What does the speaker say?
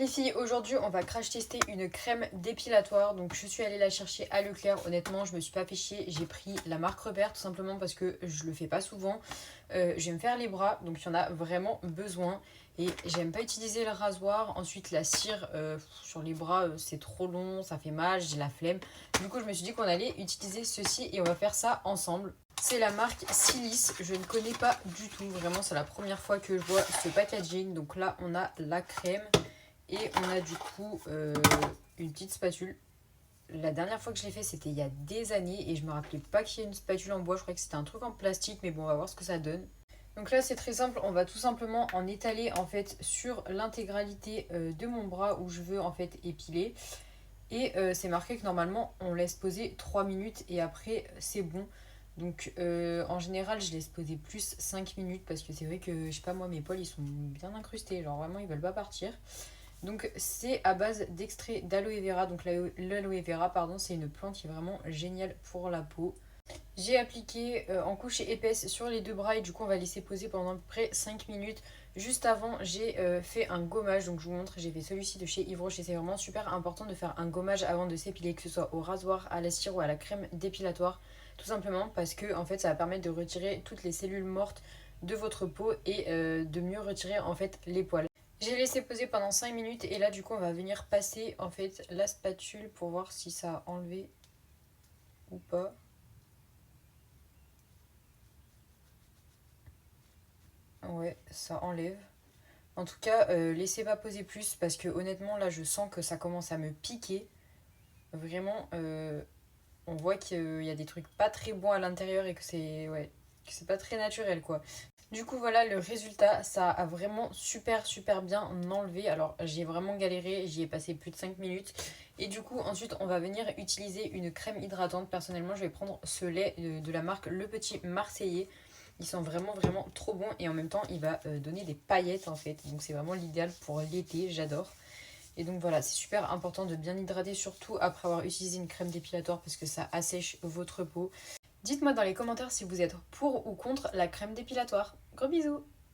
Les filles, aujourd'hui on va crash tester une crème dépilatoire. Donc je suis allée la chercher à Leclerc. Honnêtement, je me suis pas fait chier. J'ai pris la marque Repère tout simplement parce que je le fais pas souvent. Je vais me faire les bras, donc il y en a vraiment besoin. Et j'aime pas utiliser le rasoir. Ensuite la cire sur les bras, c'est trop long, ça fait mal, j'ai la flemme. Du coup je me suis dit qu'on allait utiliser ceci et on va faire ça ensemble. C'est la marque Silice, je ne connais pas du tout, vraiment c'est la première fois que je vois ce packaging. Donc là on a la crème et on a du coup une petite spatule. La dernière fois que je l'ai fait c'était il y a des années et je me rappelais pas qu'il y ait une spatule en bois, je croyais que c'était un truc en plastique, mais bon on va voir ce que ça donne. Donc là c'est très simple, on va tout simplement en étaler en fait sur l'intégralité de mon bras où je veux en fait épiler. Et c'est marqué que normalement on laisse poser 3 minutes et après c'est bon. Donc en général je laisse poser plus 5 minutes parce que c'est vrai que je sais pas moi mes poils ils sont bien incrustés, genre vraiment ils veulent pas partir. Donc c'est à base d'extrait d'aloe vera. Donc l'aloe vera pardon, c'est une plante qui est vraiment géniale pour la peau. J'ai appliqué en couche épaisse sur les deux bras et du coup on va laisser poser pendant à peu près 5 minutes. Juste avant j'ai fait un gommage, donc je vous montre, j'ai fait celui-ci de chez Yves Rocher. Et c'est vraiment super important de faire un gommage avant de s'épiler, que ce soit au rasoir, à la cire ou à la crème dépilatoire. Tout simplement parce que en fait ça va permettre de retirer toutes les cellules mortes de votre peau et de mieux retirer en fait les poils. J'ai laissé poser pendant 5 minutes et là du coup on va venir passer en fait la spatule pour voir si ça a enlevé ou pas. Ouais, ça enlève. En tout cas, laissez pas poser plus parce que honnêtement, là, je sens que ça commence à me piquer. Vraiment, on voit qu'il y a des trucs pas très bons à l'intérieur et que c'est ouais, que c'est pas très naturel, quoi. Du coup, voilà le résultat. Ça a vraiment super bien enlevé. Alors, j'ai vraiment galéré. J'y ai passé plus de 5 minutes. Et du coup, ensuite, on va venir utiliser une crème hydratante. Personnellement, je vais prendre ce lait de la marque Le Petit Marseillais. Ils sont vraiment trop bons et en même temps il va donner des paillettes en fait. Donc c'est vraiment l'idéal pour l'été, j'adore. Et donc voilà, c'est super important de bien hydrater, surtout après avoir utilisé une crème dépilatoire parce que ça assèche votre peau. Dites-moi dans les commentaires si vous êtes pour ou contre la crème dépilatoire. Gros bisous!